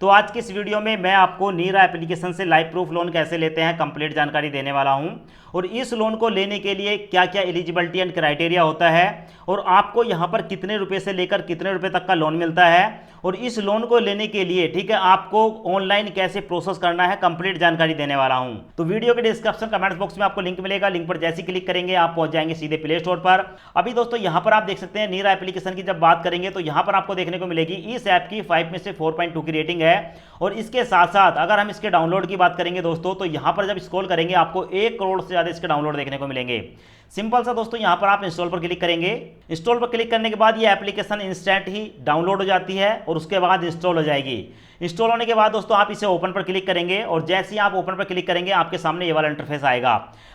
तो आज की इस वीडियो में मैं आपको नीरा एप्लीकेशन से लाइव प्रूफ लोन कैसे लेते हैं कंप्लीट जानकारी देने वाला हूं। और इस लोन को लेने के लिए क्या क्या एलिजिबिलिटी एंड क्राइटेरिया होता है और आपको यहां पर कितने रुपए से लेकर कितने रुपए तक का लोन मिलता है और इस लोन को लेने के लिए ठीक है आपको ऑनलाइन कैसे प्रोसेस करना है कंप्लीट जानकारी देने वाला हूं। तो वीडियो के डिस्क्रिप्शन कमेंट्स बॉक्स में आपको लिंक मिलेगा, लिंक पर जैसे क्लिक करेंगे आप पहुंच जाएंगे सीधे प्ले स्टोर पर। अभी दोस्तों यहां पर आप देख सकते हैं नीरा एप्लीकेशन की जब बात करेंगे तो यहां पर आपको देखने को मिलेगी इस ऐप की 5 में से 4.2 की रेटिंग है। और इसके साथ साथ अगर हम इसके डाउनलोड की बात करेंगे दोस्तों तो यहां पर जब स्क्रॉल करेंगे आपको 1 करोड़ से ज्यादा इसके डाउनलोड देखने को मिलेंगे। सिंपल सा दोस्तों यहां पर आप इंस्टॉल पर क्लिक करेंगे। इंस्टॉल पर क्लिक करने के बाद ये एप्लीकेशन इंस्टेंट ही डाउनलोड हो जाती है और उसके बाद इंस्टॉल हो जाएगी। इंस्टॉल होने के बाद दोस्तों आप इसे ओपन पर क्लिक करेंगे और जैसे ही आप ओपन पर क्लिक करेंगे आपके सामने ये वाला इंटरफेस आएगा।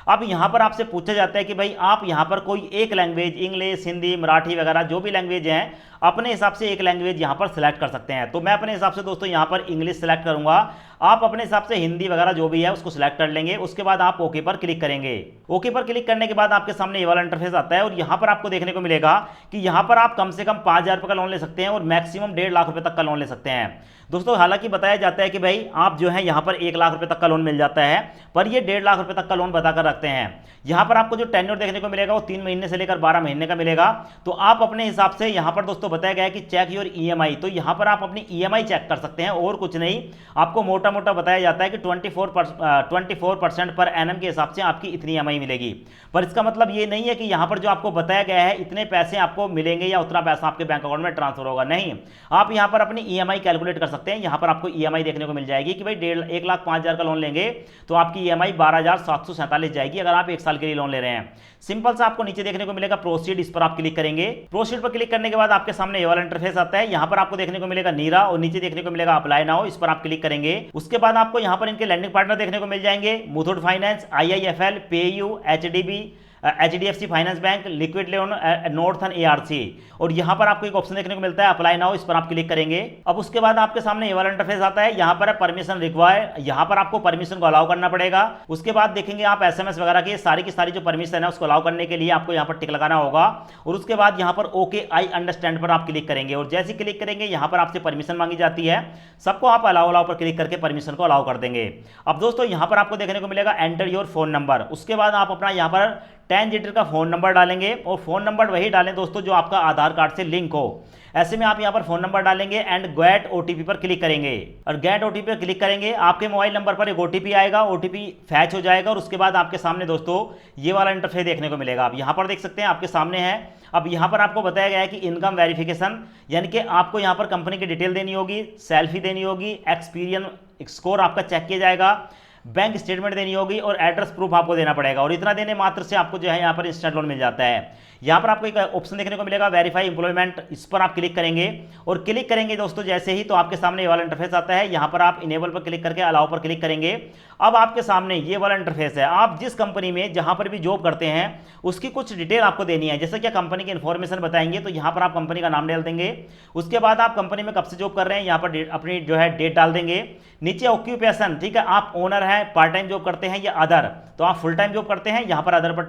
अब यहां पर आपसे पूछा जाता है कि भाई आप यहां पर कोई एक लैंग्वेज इंग्लिश हिंदी मराठी वगैरह जो भी लैंग्वेज है अपने हिसाब से एक लैंग्वेज यहां पर सिलेक्ट कर सकते हैं। तो मैं अपने हिसाब से दोस्तों यहां पर इंग्लिश सिलेक्ट करूंगा, आप अपने हिसाब से हिंदी वगैरह जो भी है उसको सिलेक्ट कर लेंगे। उसके बाद आप ओके पर क्लिक करेंगे। ओके पर क्लिक करने के बाद आपके सामने ये वाला इंटरफेस आता है और यहां पर आपको देखने को मिलेगा कि यहां पर आप कम से कम 5,000 रुपए का लोन ले सकते हैं और मैक्सिमम 1.5 लाख रुपए तक का लोन ले सकते हैं। दोस्तों हालांकि बताया जाता है कि भाई आप जो है यहां पर 1 लाख रुपए तक का लोन मिल जाता है, पर ये 1.5 लाख रुपए तक का लोन बताकर रखते हैं। यहां पर आपको जो टेन्योर देखने को मिलेगा वो 3 महीने से लेकर 12 महीने का मिलेगा। तो आप अपने हिसाब से यहां पर दोस्तों बताया गया है कि चेक योर ईएमआई, तो यहां पर आप अपनी ईएमआई चेक कर सकते हैं और कुछ नहीं। आपको मोटा मोटा बताया जाता है कि 24% पर एनम के हिसाब से आपकी इतनी ईएमआई मिलेगी। पर इसका मतलब ये नहीं है कि यहां पर जो आपको बताया गया है इतने पैसे आपको मिलेंगे या उतना पैसा आपके बैंक अकाउंट में ट्रांसफर होगा, नहीं। आप यहां पर अपनी ईएमआई कैलकुलेट कर सकते हैं। यहां पर आपको ईएमआई देखने को मिल जाएगी कि भाई 1,05,000 का लोन लेंगे तो आपकी ईएमआई 12,747 जाएगी अगर आप 1 साल के लिए लोन ले रहे हैं। सिंपल सा आपको नीचे देखने को मिलेगा प्रोसीड, इस पर आप क्लिक करेंगे। प्रोसीड पर क्लिक करने के बाद आपके सामने ये वाला इंटरफेस आता है। यहां पर आपको देखने को मिलेगा नीरा और नीचे देखने को मिलेगा अप्लाई नाउ, इस पर आप क्लिक करेंगे। उसके बाद आपको यहां पर इनके लैंडिंग पार्टनर देखने को मिल जाएंगे, Muthoot finance, IIFL, PayU, HDB, HDFC finance bank, liquid loan, northern ARC. और यहां पर आपको एक ऑप्शन देखने को मिलता है अप्लाई नाउ, इस पर आप क्लिक करेंगे। अब उसके बाद आपके सामने ये वाला इंटरफेस आता है। यहां पर परमिशन रिक्वायर, यहां पर आपको परमिशन को अलाउ करना पड़ेगा। उसके बाद देखेंगे आप एसएमएस वगैरह की सारी जो परमिशन है उसको अलाउ करने के लिए आपको यहां पर टिक लगाना होगा। और उसके बाद यहां पर ओके आई अंडरस्टैंड पर आप क्लिक करेंगे और जैसे क्लिक करेंगे यहां पर आपसे परमिशन मांगी जाती है। सबको आप अलाउ पर क्लिक करके परमिशन को अलाउ कर देंगे। अब दोस्तों यहां पर आपको देखने को मिलेगा एंटर योर फोन नंबर। उसके बाद आप अपना यहां पर 10 डिजिट का फोन नंबर डालेंगे और फोन नंबर वही डालें दोस्तों जो आपका आधार कार्ड से लिंक हो। ऐसे में आप यहां पर फोन नंबर डालेंगे एंड गेट ओटीपी पर क्लिक करेंगे। और गेट ओटीपी पर क्लिक करेंगे आपके मोबाइल नंबर पर एक ओटीपी आएगा, ओटीपी फैच हो जाएगा और उसके बाद आपके सामने दोस्तों ये वाला इंटरफेस देखने को मिलेगा। आप यहां पर देख सकते हैं आपके सामने है। अब यहां पर आपको बताया गया है कि इनकम वेरिफिकेशन, यानी कि आपको यहां पर कंपनी की डिटेल देनी होगी, सेल्फी देनी होगी, एक्सपीरियंस स्कोर आपका चेक किया जाएगा, बैंक स्टेटमेंट देनी होगी और एड्रेस प्रूफ आपको देना पड़ेगा। और इतना देने मात्र से आपको जो है यहाँ पर इंस्टेंट लोन मिल जाता है। यहाँ पर आपको एक ऑप्शन देखने को मिलेगा वेरीफाई एम्प्लॉयमेंट, इस पर आप क्लिक करेंगे और क्लिक करेंगे दोस्तों जैसे ही तो आपके सामने ये वाला इंटरफेस आता है। यहाँ पर आप इनेबल पर क्लिक करके अलाउ पर क्लिक करेंगे। अब आपके सामने ये वाला इंटरफेस है। आप जिस कंपनी में जहां पर भी जॉब करते हैं उसकी कुछ डिटेल आपको देनी है, जैसे कि कंपनी की इन्फॉर्मेशन बताएंगे तो यहाँ पर आप कंपनी का नाम डाल देंगे। उसके बाद आप कंपनी में कब से जॉब कर रहे हैं यहाँ पर अपनी जो है डेट डाल देंगे। नीचे ऑक्यूपेशन, ठीक है, आप ओनर हैं, पार्ट टाइम जॉब करते हैं या अदर, तो आप फुल टाइम जॉब करते हैं, यहाँ पर अदर पर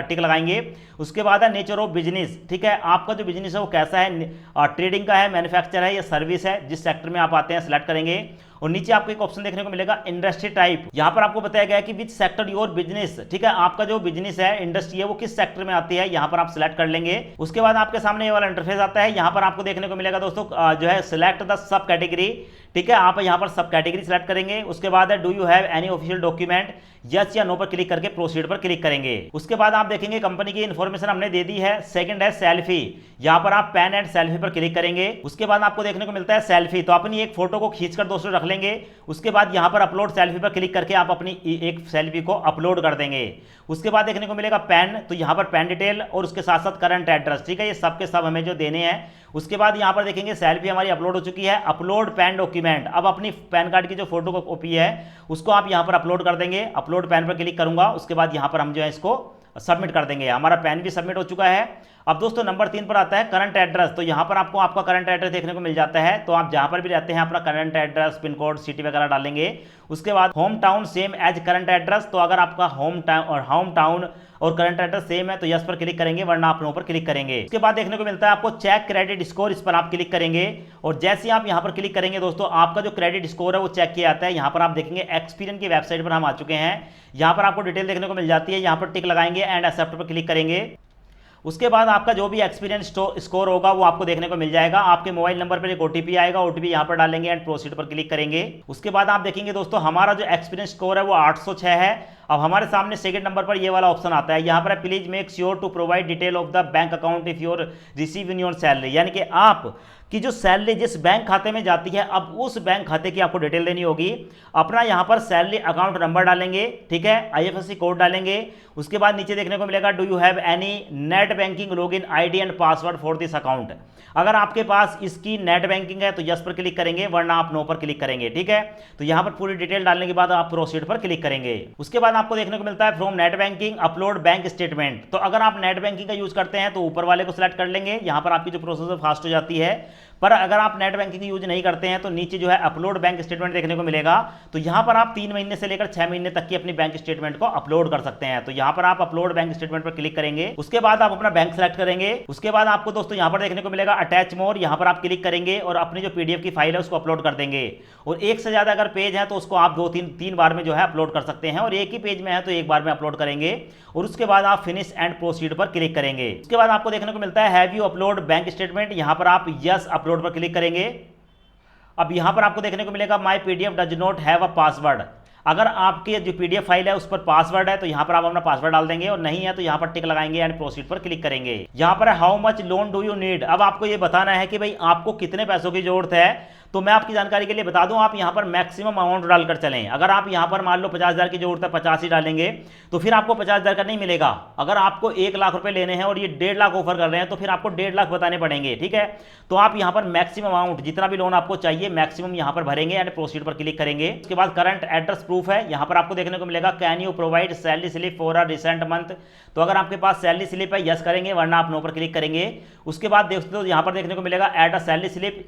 टिक लगाएंगे। उसके बाद है नेचर ऑफ बिजनेस, ठीक है, आपका जो बिजनेस है वो कैसा है, ट्रेडिंग का है, मैन्युफैक्चर है या सर्विस है, जिस सेक्टर में आप आते हैं सिलेक्ट करेंगे। और नीचे आपको एक ऑप्शन देखने को मिलेगा इंडस्ट्री टाइप, यहां पर आपको बताया गया है कि विच सेक्टर योर बिजनेस, ठीक है, आपका जो बिजनेस है इंडस्ट्री है वो किस सेक्टर में आती है, यहां पर आप सिलेक्ट कर लेंगे। उसके बाद आपके सामने ये वाला इंटरफेस आता है। यहां पर आपको देखने को मिलेगा दोस्तों जो है सिलेक्ट द सब कैटेगरी, ठीक है, आप यहां पर सब कैटेगरी सिलेक्ट करेंगे। उसके बाद है do you have any official document, yes या नो पर क्लिक करके प्रोसीड पर क्लिक करेंगे। उसके बाद आप देखेंगे कंपनी की इन्फॉर्मेशन हमने दे दी है। सेकंड है सेल्फी, यहां पर आप पेन एंड सेल्फी पर क्लिक करेंगे। उसके बाद आपको देखने को मिलता है सेल्फी, तो अपनी एक फोटो को खींचकर दोस्तों रख लेंगे। उसके बाद यहां पर अपलोड सेल्फी पर क्लिक करके आप अपनी एक सेल्फी को अपलोड कर देंगे। उसके बाद देखने को मिलेगा पैन, तो यहां पर पैन डिटेल और उसके साथ साथ करंट एड्रेस, ठीक है, ये सब के सब हमें जो देने हैं। उसके बाद यहां पर देखेंगे सेल्फी हमारी अपलोड हो चुकी है। अपलोड पैन डॉक्यूमेंट, अब अपनी पैन कार्ड की जो फोटो कॉपी है उसको आप यहां पर अपलोड कर देंगे। अपलोड पैन पर क्लिक करूंगा, उसके बाद यहां पर हम जो है इसको सबमिट कर देंगे। हमारा पैन भी सबमिट हो चुका है। अब दोस्तों नंबर 3 पर आता है करंट एड्रेस। तो यहाँ पर आपको आपका करंट एड्रेस देखने को मिल जाता है। तो आप जहाँ पर भी रहते हैं अपना current address, pin code, city वगैरह डालेंगे। उसके बाद home town same as current address. तो अगर आपका होम टाउन और करंट एड्रेस सेम है तो यस पर क्लिक करेंगे, वरना आप नो पर क्लिक करेंगे। उसके बाद देखने को मिलता है आपको चेक क्रेडिट स्कोर, इस पर आप क्लिक करेंगे और जैसे ही आप यहाँ पर क्लिक करेंगे दोस्तों आपका जो क्रेडिट स्कोर है वो चेक किया जाता है। यहाँ पर आप देखेंगे एक्सपीरियन की वेबसाइट पर हम आ चुके हैं। यहाँ पर आपको डिटेल देखने को मिल जाती है। यहाँ पर टिक लगाएंगे एंड एक्सेप्ट पर क्लिक करेंगे। उसके बाद आपका जो भी एक्सपीरियंस स्कोर होगा वो आपको देखने को मिल जाएगा। आपके मोबाइल नंबर पर एक ओटीपी आएगा, ओटीपी यहाँ पर डालेंगे एंड प्रोसीड पर क्लिक करेंगे। उसके बाद आप देखेंगे दोस्तों हमारा जो एक्सपीरियंस स्कोर है वो 806 है। अब हमारे सामने सेकंड नंबर पर ये वाला ऑप्शन आता है। यहाँ पर please make sure to provide detail of the bank account if your receive in your salary, यानी कि आप कि जो सैलरी जिस बैंक खाते में जाती है, अब उस बैंक खाते की आपको डिटेल देनी होगी। अपना यहाँ पर सैलरी अकाउंट नंबर डालेंगे, ठीक है, आईएफएससी कोड डालेंगे। उसके बाद नीचे देखने को मिलेगा do you have any net banking login ID and password for this account. अगर आपके पास इसकी नेट बैंकिंग है तो यस पर क्लिक करेंगे, वरना आप नो पर क्लिक करेंगे, ठीक है। तो यहाँ पर पूरी डिटेल डालने के बाद आप प्रोसीड पर क्लिक करेंगे। उसके बाद आपको देखने को मिलता है from net banking upload bank statement. तो अगर आप नेट बैंकिंग का यूज करते हैं तो ऊपर वाले को सिलेक्ट कर लेंगे, यहाँ पर आपकी जो प्रोसेस फास्ट हो जाती है। पर अगर आप नेट बैंकिंग यूज नहीं करते हैं तो नीचे जो है अपलोड बैंक स्टेटमेंट देखने को मिलेगा। तो यहाँ पर आप 3 महीने से लेकर 6 महीने तक की अपनी बैंक स्टेटमेंट को अपलोड कर सकते हैं। तो यहाँ पर आप अपलोड बैंक स्टेटमेंट पर क्लिक करेंगे। उसके बाद आप अपना बैंक सेलेक्ट करेंगे। उसके बाद आपको दोस्तों यहाँ पर देखने को मिलेगा अटैच मोर, यहाँ पर आप क्लिक करेंगे और अपनी जो पीडीएफ की फाइल है उसको अपलोड कर देंगे। और एक से ज्यादा अगर पेज है तो उसको आप 2-3 बार में जो है अपलोड कर सकते हैं, और एक ही पेज में है तो एक बार में अपलोड करेंगे। और उसके बाद आप फिनिश एंड प्रोसीड पर क्लिक करेंगे। उसके बाद आपको देखने को मिलता है have you upload bank statement, यहाँ पर आप यस अपलोड पर क्लिक करेंगे। अब यहां पर आपको देखने को मिलेगा my PDF does not have a password. अगर आपके जो पीडीएफ फाइल है उस पर पासवर्ड है तो यहां पर आप अपना पासवर्ड डाल देंगे, और नहीं है तो यहां पर टिक लगाएंगे एंड प्रोसीड पर क्लिक करेंगे। यहां पर how much loan do you need. अब आपको यह बताना है कि भाई आपको कितने पैसों की जरूरत है। तो मैं आपकी जानकारी के लिए बता दूं, आप यहां पर मैक्सिमम अमाउंट डालकर चलें। अगर आप यहां पर मान लो 50,000 की जरूरत है, 50 ही डालेंगे तो फिर आपको 50,000 का नहीं मिलेगा। अगर आपको 1 लाख रुपए लेने हैं और ये 1.5 लाख ऑफर कर रहे हैं तो फिर आपको 1.5 लाख बताने पड़ेंगे, ठीक है। तो आप यहां पर मैक्सिमम अमाउंट जितना भी लोन आपको चाहिए मैक्सिमम यहां पर भरेंगे एंड प्रोसीड पर क्लिक करेंगे। उसके बाद करंट एड्रेस प्रूफ है, यहां पर आपको देखने को मिलेगा can you provide salary slip for a recent month. तो अगर आपके पास सैलरी स्लिप है यस करेंगे, वरना आप नो पर क्लिक करेंगे। उसके बाद दोस्तों यहां पर देखने को मिलेगा ऐड अ सैलरी स्लिप।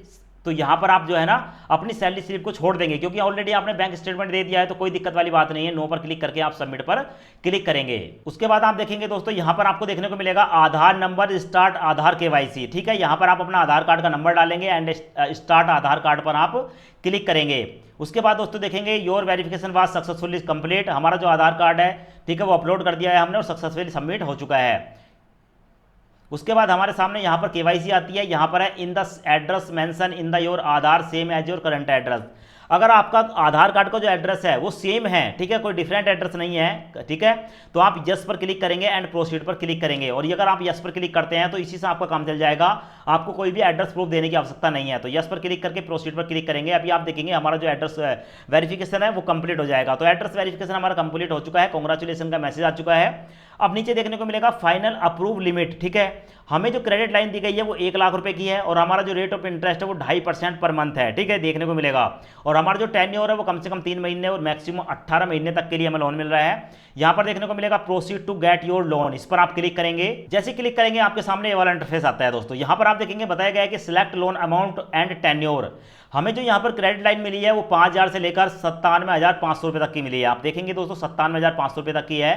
तो यहां पर आप जो है ना अपनी सैलरी स्लिप को छोड़ देंगे, क्योंकि ऑलरेडी आपने बैंक स्टेटमेंट दे दिया है तो कोई दिक्कत वाली बात नहीं है। नो पर क्लिक करके आप सबमिट पर क्लिक करेंगे। उसके बाद आप देखेंगे दोस्तों यहां पर आपको देखने को मिलेगा आधार नंबर स्टार्ट आधार केवाईसी, ठीक है। यहां पर आप अपना आधार कार्ड का नंबर डालेंगे एंड स्टार्ट आधार कार्ड पर आप क्लिक करेंगे। उसके बाद दोस्तों देखेंगे your verification was successfully complete. हमारा जो आधार कार्ड है, ठीक है, वो अपलोड कर दिया है हमने और सक्सेसफुली सबमिट हो चुका है। उसके बाद हमारे सामने यहाँ पर केवाईसी आती है। यहाँ पर है in the address mention in the your Aadhaar same as your current address. अगर आपका आधार कार्ड का जो एड्रेस है वो सेम है, ठीक है, कोई डिफरेंट एड्रेस नहीं है, ठीक है, तो आप यस पर क्लिक करेंगे एंड प्रोसीड पर क्लिक करेंगे। और ये अगर आप यस पर क्लिक करते हैं तो इसी से आपका काम चल जाएगा, आपको कोई भी एड्रेस प्रूफ देने की आवश्यकता नहीं है। तो यस पर क्लिक करके प्रोसीड पर क्लिक करेंगे। अभी आप देखेंगे हमारा जो एड्रेस वेरिफिकेशन है वो कंप्लीट हो जाएगा। तो एड्रेस वेरिफिकेशन हमारा कंप्लीट हो चुका है, कांग्रेचुलेशन का मैसेज आ चुका है। अब नीचे देखने को मिलेगा फाइनल अप्रूव लिमिट, ठीक है। हमें जो क्रेडिट लाइन दी गई है वो 1 लाख रुपए की है और हमारा जो रेट ऑफ इंटरेस्ट है वो 2.5% पर मंथ है, ठीक है, देखने को मिलेगा। और हमारा जो टेन्योर है वो कम से कम 3 महीने और मैक्सिमम 18 महीने तक के लिए हमें लोन मिल रहा है। यहाँ पर देखने को मिलेगा proceed to get your loan, इस पर आप क्लिक करेंगे। जैसे क्लिक करेंगे आपके सामने ये वाला इंटरफेस आता है दोस्तों। यहाँ पर आप देखेंगे बताया गया है कि select loan amount and tenure. हमें जो यहाँ पर क्रेडिट लाइन मिली है वो 5,000 से लेकर 97,500 रुपये तक की मिली है। आप देखेंगे दोस्तों 97,500 रुपये तक की है।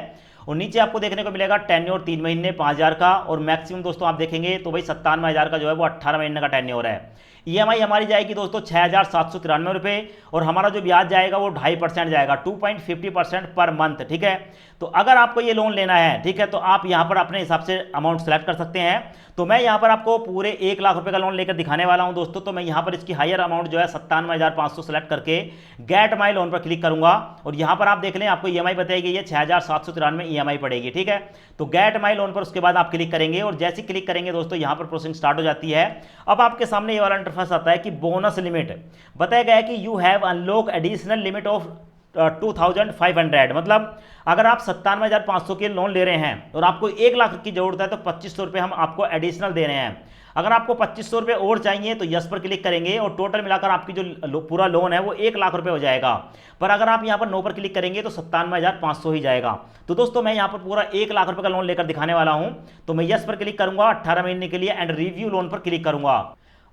और नीचे आपको देखने को मिलेगा टेन्योर 3 महीने 5,000 का, और मैक्सिमम दोस्तों आप देखेंगे तो भाई 97,000 का जो है वो 18 महीने का टेन्योर है। ईएमआई हमारी जाएगी दोस्तों 6,793 रुपये, और हमारा जो ब्याज जाएगा वो 2.5% जाएगा, 2.50% पर मंथ, ठीक है। तो अगर आपको ये लोन लेना है, ठीक है, तो आप यहाँ पर अपने हिसाब से अमाउंट सेलेक्ट कर सकते हैं। तो मैं यहाँ पर आपको पूरे 1 लाख रुपए का लोन लेकर दिखाने वाला हूँ दोस्तों। तो मैं यहाँ पर इसकी हायर अमाउंट जो है 97,500 सेलेक्ट करके गेट माई लोन पर क्लिक करूंगा, और यहाँ पर आप देख लें आपको ईएमआई बताई गई है 6,793 ईएमआई पड़ेगी, ठीक है। तो गेट माई लोन पर उसके बाद आप क्लिक करेंगे, और जैसे क्लिक करेंगे दोस्तों यहाँ पर प्रोसेसिंग स्टार्ट हो जाती है। अब आपके सामने ये वाला इंटरफेस आता है कि बोनस लिमिट बताया गया है कि you have unlock additional limit of 2500, मतलब अगर आप 97,500 के लोन ले रहे हैं और आपको 1 लाख की जरूरत है तो 2500 रुपये हम आपको एडिशनल दे रहे हैं। अगर आपको 2500 रुपये और चाहिए तो यस पर क्लिक करेंगे और टोटल मिलाकर आपकी जो पूरा लोन है वो 1 लाख रुपये हो जाएगा। पर अगर आप यहाँ पर नो पर क्लिक करेंगे तो 97,500 ही जाएगा। तो दोस्तों मैं यहाँ पर पूरा 1 लाख रुपये का लोन लेकर दिखाने वाला हूँ। तो मैं यस पर क्लिक करूँगा 18 महीने के लिए एंड रिव्यू लोन पर क्लिक करूँगा।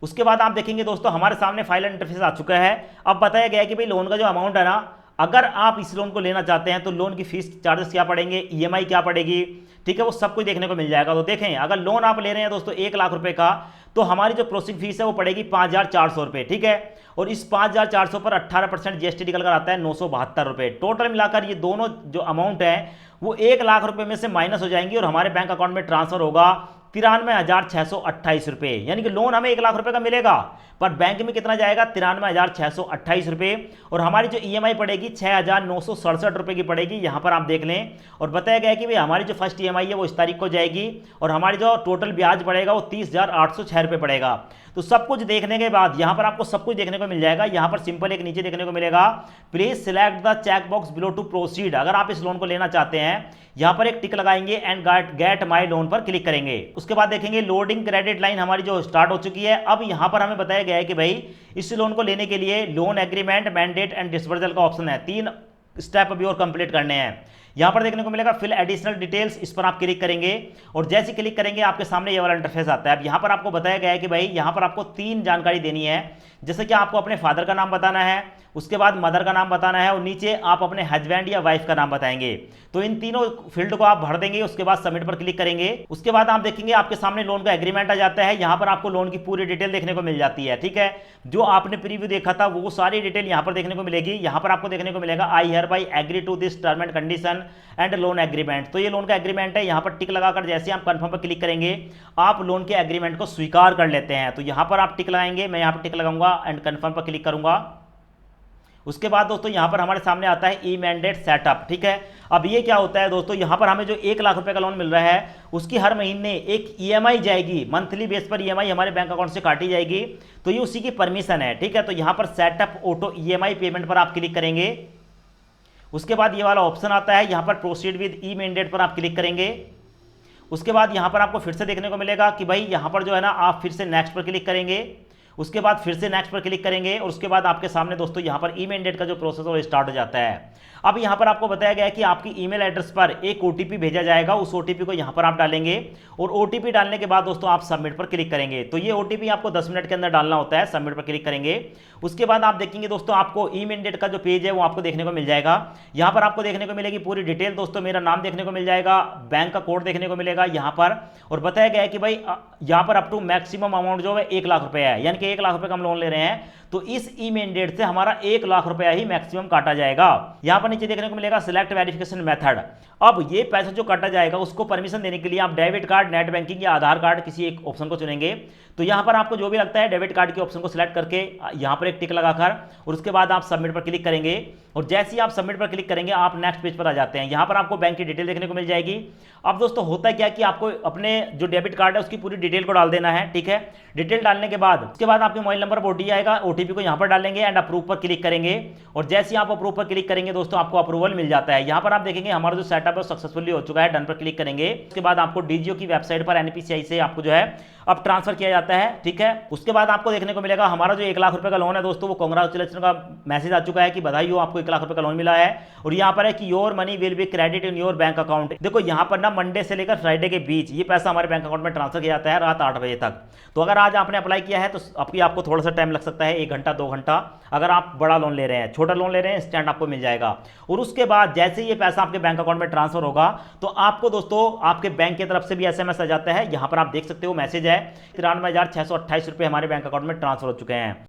उसके बाद आप देखेंगे दोस्तों हमारे सामने फाइनल इंटरफेस आ चुका है। अब बताया गया है कि भाई लोन का जो अमाउंट है ना, अगर आप इस लोन को लेना चाहते हैं तो लोन की फीस चार्जेस क्या पड़ेंगे, ईएमआई क्या पड़ेगी, ठीक है, वो सब कुछ देखने को मिल जाएगा। तो देखें अगर लोन आप ले रहे हैं दोस्तों 1 लाख रुपए का, तो हमारी जो प्रोसेसिंग फीस है वो पड़ेगी 5,400 रुपये, ठीक है। और इस 5,400 पर 18% जीएसटी निकल कर आता है 972 रुपये। टोटल मिलाकर ये दोनों जो अमाउंट है वो 1 लाख रुपये में से माइनस हो जाएंगी और हमारे बैंक अकाउंट में ट्रांसफर होगा 93,628 रुपये। यानी कि लोन हमें 1 लाख रुपये का मिलेगा पर बैंक में कितना जाएगा, 93,628 रुपये। और हमारी जो ईएमआई पड़ेगी 6,967 रुपये की पड़ेगी, यहाँ पर आप देख लें। और बताया गया है कि भाई हमारी जो फर्स्ट ईएमआई है वो इस तारीख को जाएगी और हमारी जो टोटल ब्याज पड़ेगा वो 30,806 रुपये पड़ेगा। तो सब कुछ देखने के बाद यहाँ पर आपको सब कुछ देखने को मिल जाएगा। यहाँ पर सिंपल एक नीचे देखने को मिलेगा, please select the check box below to proceed. अगर आप इस लोन को लेना चाहते हैं यहाँ पर एक टिक लगाएंगे एंड गेट माई लोन पर क्लिक करेंगे। उसके बाद देखेंगे लोडिंग क्रेडिट लाइन हमारी जो स्टार्ट हो चुकी है। अब यहाँ पर हमें बताया गया है कि भाई इस लोन को लेने के लिए loan agreement, mandate and disbursal का ऑप्शन है। 3 स्टेप अभी और कंप्लीट करने हैं। यहाँ पर देखने को मिलेगा फिल एडिशनल डिटेल्स, इस पर आप क्लिक करेंगे और जैसे क्लिक करेंगे आपके सामने ये वाला इंटरफेस आता है। अब यहाँ पर आपको बताया गया है कि भाई यहाँ पर आपको 3 जानकारी देनी है, जैसे कि आपको अपने फादर का नाम बताना है, उसके बाद मदर का नाम बताना है और नीचे आप अपने हस्बैंड या वाइफ का नाम बताएंगे। तो इन तीनों फील्ड को आप भर देंगे, उसके बाद सबमिट पर क्लिक करेंगे। उसके बाद आप देखेंगे आपके सामने लोन का एग्रीमेंट आ जाता है। यहाँ पर आपको लोन की पूरी डिटेल देखने को मिल जाती है, ठीक है। जो आपने प्रीव्यू देखा था वो सारी डिटेल यहाँ पर देखने को मिलेगी। यहाँ पर आपको देखने को मिलेगा I hereby agree to this term and condition and loan agreement. तो ये लोन का एग्रीमेंट है। यहाँ पर टिक लगाकर जैसे आप कंफर्म पर क्लिक करेंगे आप लोन के एग्रीमेंट को स्वीकार कर लेते हैं। तो यहाँ पर आप टिक लगाएंगे, मैं यहाँ पर टिक लगाऊंगा एंड कंफर्म पर क्लिक करूंगा। उसके बाद दोस्तों यहाँ पर हमारे सामने आता है ई मैंडेट सेटअप, ठीक है। अब ये क्या होता है दोस्तों, यहाँ पर हमें जो 1 लाख रुपए का लोन मिल रहा है उसकी हर महीने एक ईएमआई जाएगी, मंथली बेस पर ईएमआई हमारे बैंक अकाउंट से काटी जाएगी। तो ये उसी की परमिशन है, ठीक है। तो यहाँ पर सेटअप ऑटो ईएमआई पेमेंट पर आप क्लिक करेंगे। उसके बाद ये वाला ऑप्शन आता है, यहाँ पर प्रोसीड विद ई मैंडेट पर आप क्लिक करेंगे। उसके बाद यहाँ पर आपको फिर से देखने को मिलेगा कि भाई यहाँ पर जो है ना आप फिर से नेक्स्ट पर क्लिक करेंगे। उसके बाद फिर से नेक्स्ट पर क्लिक करेंगे और उसके बाद आपके सामने दोस्तों यहाँ पर ई मैंडेट का जो प्रोसेस है वो स्टार्ट हो जाता है। अब यहाँ पर आपको बताया गया है कि आपकी ईमेल एड्रेस पर एक ओटीपी भेजा जाएगा, उस ओटीपी को यहाँ पर आप डालेंगे और ओटीपी डालने के बाद दोस्तों आप सबमिट पर क्लिक करेंगे। तो ये ओटीपी आपको 10 मिनट के अंदर डालना होता है। सबमिट पर क्लिक करेंगे। उसके बाद आप देखेंगे दोस्तों आपको ई मैंडेट का जो पेज है वो आपको देखने को मिल जाएगा। यहाँ पर आपको देखने को मिलेगी पूरी डिटेल दोस्तों, मेरा नाम देखने को मिल जाएगा, बैंक का कोड देखने को मिलेगा यहाँ पर। और बताया गया है कि भाई यहाँ पर अप टू मैक्सिमम अमाउंट जो है 1 लाख रुपये है, यानी कि 1 लाख रुपये का हम लोन ले रहे हैं तो इस ई मैंडेट से हमारा 1 लाख रुपया ही मैक्सिमम काटा जाएगा। यहाँ पर नीचे देखने को मिलेगा सिलेक्ट वेरिफिकेशन मेथड। अब ये पैसा जो काटा जाएगा उसको परमिशन देने के लिए आप डेबिट कार्ड, नेट बैंकिंग या आधार कार्ड किसी एक ऑप्शन को चुनेंगे। तो यहाँ पर आपको जो भी लगता है डेबिट कार्ड के ऑप्शन को सिलेक्ट करके यहाँ पर एक टिक लगाकर और उसके बाद आप सबमिट पर क्लिक करेंगे। और जैसे ही आप सबमिट पर क्लिक करेंगे आप नेक्स्ट पेज पर आ जाते हैं। यहाँ पर आपको बैंक की डिटेल देखने को मिल जाएगी। अब दोस्तों होता क्या कि आपको अपने जो डेबिट कार्ड है उसकी पूरी डिटेल को डाल देना है, ठीक है। डिटेल डालने के बाद उसके बाद आपके मोबाइल नंबर पर ओटीपी आएगा, ओटीपी को यहाँ पर डालेंगे एंड अप्रूव पर क्लिक करेंगे। और जैसे ही आप अप्रूव पर क्लिक करेंगे दोस्तों आपको अप्रूवल मिल जाता है। यहाँ पर आप देखेंगे हमारा जो सेटअप है सक्सेसफुली हो चुका है। डन पर क्लिक करेंगे। उसके बाद आपको डीजीओ की वेबसाइट पर एनपीसीआई से आपको जो है अब ट्रांसफर किया जाता है, ठीक है। उसके बाद आपको देखने को मिलेगा हमारा जो 1 लाख रुपए का लोन है दोस्तों वो कांग्रेचुलेशन का मैसेज आ चुका है कि बधाई हो, आपको 1 लाख रुपए का लोन मिला है। और यहाँ पर है कि your money will be credit in your bank account. देखो यहाँ पर ना मंडे से लेकर फ्राइडे के बीच ये पैसा हमारे बैंक अकाउंट में ट्रांसफर किया जाता है रात 8 बजे तक। तो अगर आज आपने अप्लाई किया है तो आपको थोड़ा सा टाइम लग सकता है, 1 घंटा 2 घंटा। अगर आप बड़ा लोन ले रहे हैं, छोटा लोन ले रहे हैं इंस्टेंट आपको मिल जाएगा। और उसके बाद जैसे ये पैसा आपके बैंक अकाउंट में ट्रांसफर होगा तो आपको दोस्तों आपके बैंक की तरफ से भी एसएमएस आ जाता है। यहाँ पर आप देख सकते हो मैसेज है 93,628 रुपये हमारे बैंक अकाउंट में ट्रांसफर हो चुके हैं।